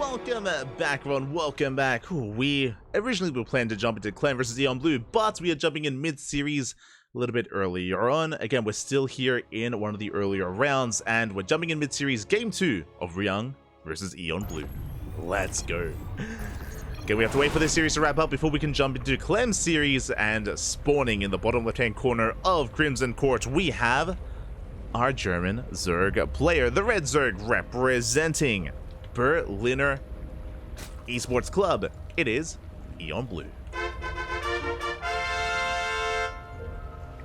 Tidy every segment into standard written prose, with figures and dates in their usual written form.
welcome back, everyone. Welcome back. We originally were planning to jump into Clan versus EonBlu, but we are jumping in mid-series a little bit earlier on. Again, we're still here in one of the earlier rounds, and we're jumping in mid-series Game 2 of Ryung versus EonBlu. Let's go. Okay, we have to wait for this series to wrap up before we can jump into Clan series, and spawning in the bottom left-hand corner of Crimson Court, we have our German Zerg player, the Red Zerg, representing Berliner Esports Club. It is EonBlu.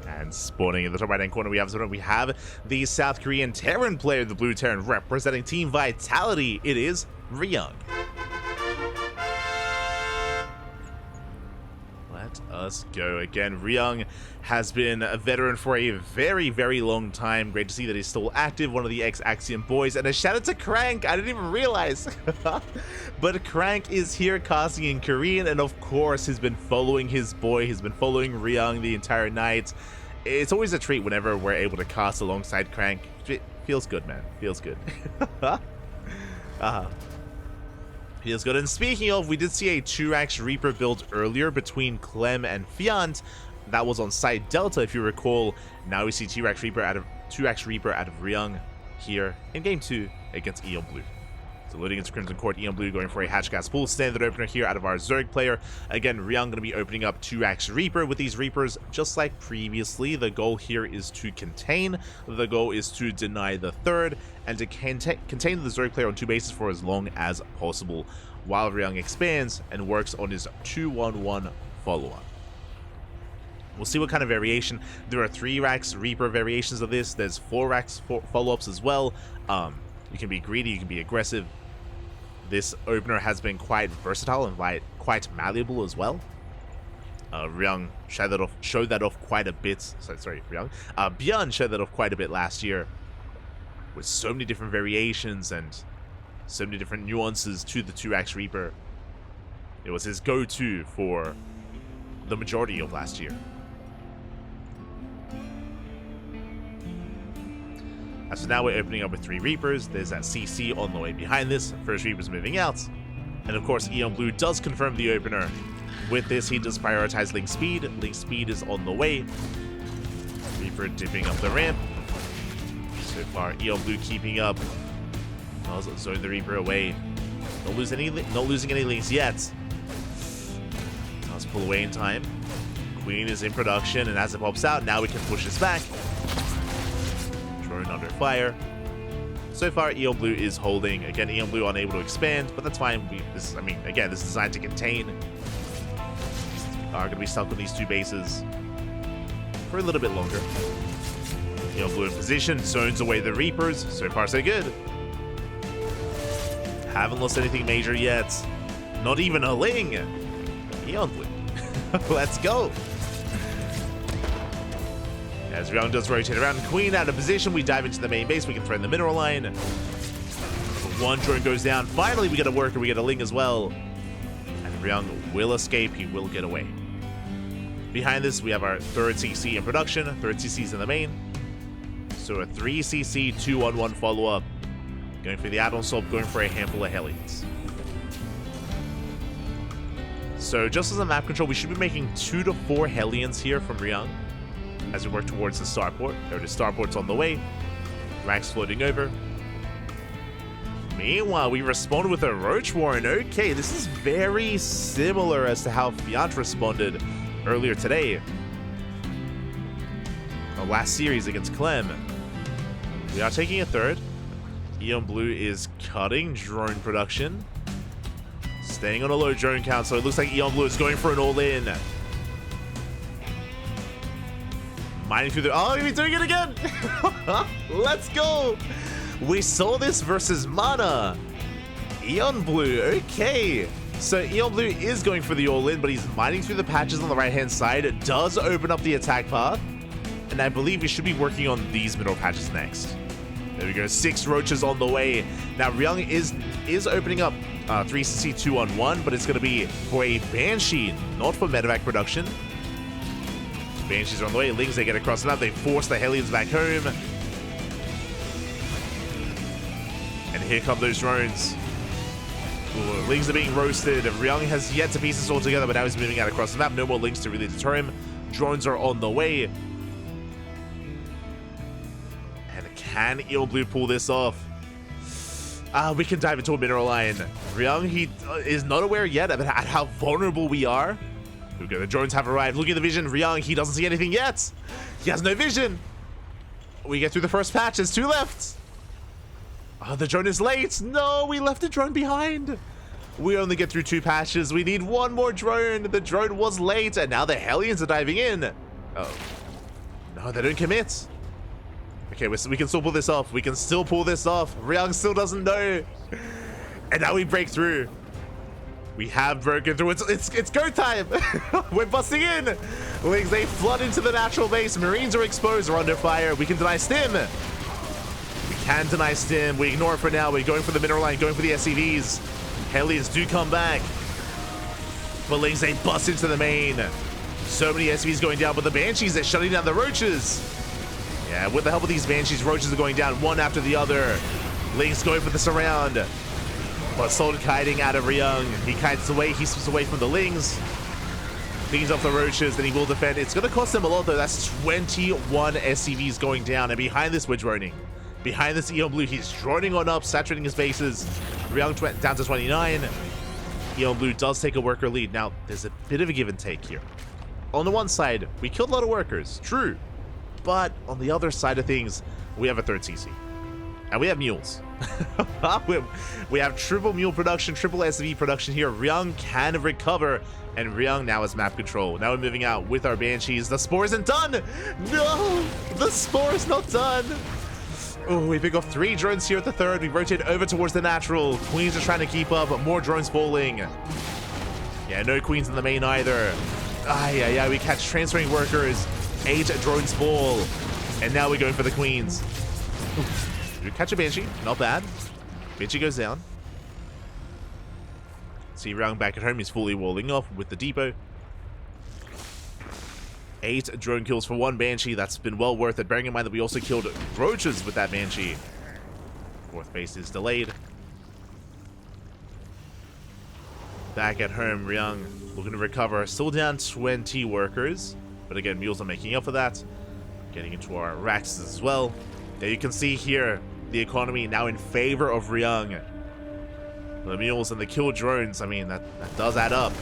And spawning in the top right-hand corner, we have the South Korean Terran player, the Blue Terran, representing Team Vitality. It is Ryung. Let us go. Again, Ryung has been a veteran for a very, very long time. Great to see that he's still active, one of the ex-Axiom boys. And a shout out to Crank, I didn't even realize. But Crank is here casting in Korean, and of course he's been following his boy. He's been following Ryung the entire night. It's always a treat whenever we're able to cast alongside Crank. It feels good, man. Feels good. Feels good. And speaking of, we did see a 2x Reaper build earlier between Clem and Fiant. That was on site Delta, if you recall. Now we see 2x Reaper out of Ryung here in Game 2 against EonBlu. So loading into Crimson Court, EonBlu going for a Hatch Gas full standard opener here out of our Zerg player. Again, Ryung going to be opening up 2x Reaper. With these Reapers, just like previously, the goal here is to contain. The goal is to deny the third and to contain the Zerg player on two bases for as long as possible, while Ryung expands and works on his 2-1-1 follow-up. We'll see what kind of variation. There are 3x Reaper variations of this. There's 4x follow-ups as well. You can be greedy, you can be aggressive. This opener has been quite versatile and quite malleable as well. Ryung showed that off quite a bit. Sorry, Ryung. Björn showed that off quite a bit last year, with so many different variations and so many different nuances to the 2x Reaper. It was his go-to for the majority of last year. So now we're opening up with 3 Reapers. There's that CC on the way behind this. First Reaper's moving out. And of course, EonBlu does confirm the opener. With this, he does prioritize Link Speed. Link Speed is on the way. Reaper dipping up the ramp. So far, EonBlu keeping up. Throwing the Reaper away. Not losing any links yet. Let's pull away in time. Queen is in production, and as it pops out, now we can push this back. Drone under fire. So far, EonBlu is holding. Again, EonBlu unable to expand, but that's fine. This is designed to contain. Are going to be stuck on these two bases for a little bit longer. EonBlu in position, zones away the Reapers. So far, so good. Haven't lost anything major yet. Not even a Ling. EonBlu. Let's go. As Ryung does rotate around, Queen out of position, we dive into the main base. We can threaten the mineral line. One drone goes down. Finally, we get a worker. We get a Ling as well. And Ryung will escape. He will get away. Behind this, we have our third CC in production. Third CC's in the main. So a 3CC 2-1-1 follow-up. Going for the add-on swap, going for a handful of Hellions. So just as a map control, we should be making 2 to 4 Hellions here from Ryung as we work towards the starport. There it is, starport's on the way. Racks floating over. Meanwhile, we respond with a Roach Warren. Okay, this is very similar as to how Fiant responded earlier today. The last series against Clem. We are taking a third. EonBlu is cutting drone production. Staying on a low drone count, so it looks like EonBlu is going for an all-in. Mining through the... Oh, he's doing it again! Let's go! We saw this versus Mana. EonBlu, okay. So EonBlu is going for the all-in, but he's mining through the patches on the right-hand side. It does open up the attack path. And I believe we should be working on these middle patches next. There we go, 6 roaches on the way. Now, Ryung is opening up 3CC 2-on-1, but it's going to be for a Banshee, not for medevac production. Banshees are on the way. Lings, they get across the map. They force the Hellions back home. And here come those drones. Ooh, Lings are being roasted. Ryung has yet to piece this all together, but now he's moving out across the map. No more Lings to really deter him. Drones are on the way. And can EonBlu pull this off? We can dive into a mineral line. Ryung, he is not aware yet about how vulnerable we are. Okay, the drones have arrived. Look at the vision. Ryung, he doesn't see anything yet. He has no vision. We get through the first patch. There's 2 left. Oh, the drone is late. No, we left the drone behind. We only get through 2 patches. We need 1 more drone. The drone was late, and now the Hellions are diving in. Oh. No, they don't commit. Okay, we can still pull this off. We can still pull this off. Ryung still doesn't know. And now we break through. We have broken through. It's go time. We're busting in. Lings, they flood into the natural base. Marines are exposed. They're under fire. We can deny stim. We can deny stim. We ignore it for now. We're going for the mineral line, going for the SCVs. Hellions do come back. But Lings, they bust into the main. So many SCVs going down, but the Banshees, they're shutting down the Roaches. Yeah, with the help of these Banshees, Roaches are going down one after the other. Lings going for the surround. But Solid kiting out of Ryung. He kites away, he slips away from the Lings. Beans off the Roaches, then he will defend. It's going to cost him a lot though. That's 21 SCVs going down. And behind this, we're droning. Behind this EonBlu, he's droning on up, saturating his bases. Ryung down to 29. EonBlu does take a worker lead. Now, there's a bit of a give and take here. On the one side, we killed a lot of workers. True. But on the other side of things, we have a 3rd CC. And we have mules. We have triple mule production, triple SCV production here. Ryung can recover, and Ryung now has map control. Now we're moving out with our Banshees. The Spore isn't done! No! The Spore is not done! Oh, we pick off 3 drones here at the 3rd. We rotate over towards the natural. Queens are trying to keep up, but more drones falling. Yeah, no Queens in the main either. Yeah, we catch transferring workers. 8 drones fall. And now we're going for the Queens. We catch a Banshee, not bad. Banshee goes down. See Ryung back at home, he's fully walling off with the depot. 8 drone kills for 1 Banshee, that's been well worth it, bearing in mind that we also killed Roaches with that Banshee. 4th base is delayed. Back at home, Ryung looking to recover, still down 20 workers. But again, mules are making up for that. Getting into our racks as well. There you can see here, the economy now in favor of Ryung. The mules and the kill drones, I mean, that does add up.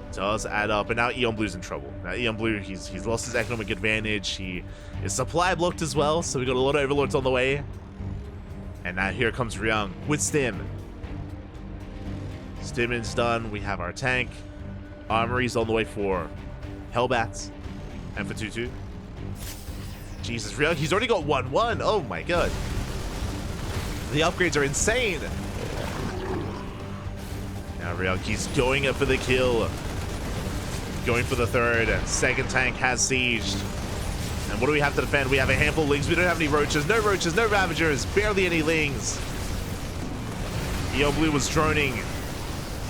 It does add up, and now EonBlu's in trouble. Now EonBlu, he's lost his economic advantage. He is supply blocked as well, so we got a lot of overlords on the way. And now here comes Ryung with Stim. Stimmin's done. We have our tank. Armory's on the way for Hellbats and for 2-2. Jesus, Ryung, he's already got 1-1. Oh my god. The upgrades are insane. Now Ryung, he's going up for the kill. Going for the 3rd. 2nd tank has sieged. And what do we have to defend? We have a handful of Lings. We don't have any Roaches. No Roaches, no Ravagers. Barely any Lings. EonBlu was droning.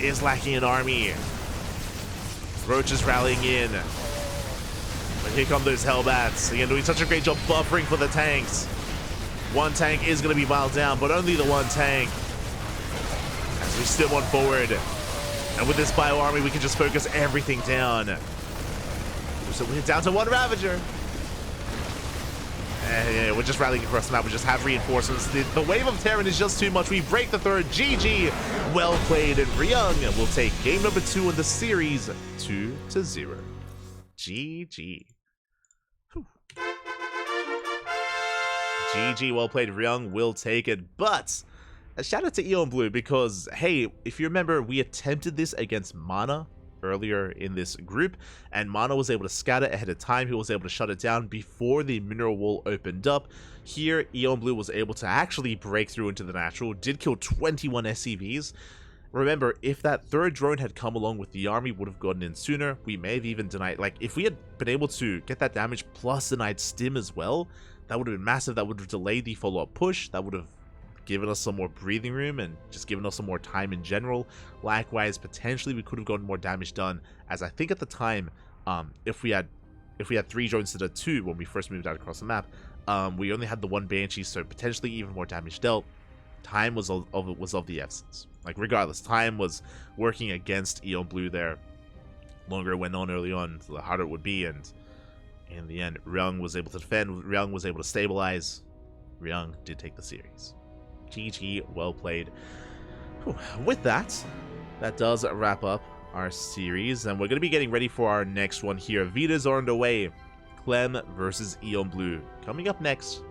Is lacking an army. Roaches rallying in. But here come those Hellbats. Again, doing such a great job buffering for the tanks. 1 tank is going to be miled down, but only the 1 tank. As we still on forward. And with this bio army, we can just focus everything down. So we're down to 1 Ravager. And yeah, we're just rallying across the map. We just have reinforcements. The wave of Terran is just too much. We break the 3rd. GG. Well played. And Ryung will take game number 2 in the series 2-0. GG. Whew. GG. Well played. Ryung will take it. But a shout out to EonBlu because, hey, if you remember, we attempted this against Mana earlier in this group, and Mana was able to scatter ahead of time. He was able to shut it down before the mineral wall opened up. Here, EonBlu was able to actually break through into the natural, did kill 21 SCVs. Remember, if that 3rd drone had come along with the army, would have gotten in sooner. We may have even denied, like, if we had been able to get that damage plus denied stim as well, that would have been massive. That would have delayed the follow-up push. That would have given us some more breathing room and just given us some more time in general. Likewise, potentially we could have gotten more damage done, as I think at the time, if we had 3 drones instead of 2 when we first moved out across the map, We only had the one Banshee, so potentially even more damage dealt. Time was of the essence. Like, regardless, time was working against EonBlu there. Longer it went on early on, the harder it would be, and in the end, Ryung was able to defend, Ryung was able to stabilize. Ryung did take the series. GG, well played. Whew. With that, that does wrap up our series, and we're going to be getting ready for our next one here. Vitas are underway. Clem versus EonBlu. Coming up next,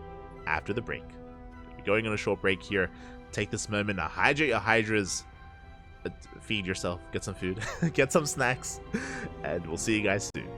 after the break. We're going on a short break here. Take this moment to hydrate your hydras, feed yourself, get some food, get some snacks, and we'll see you guys soon.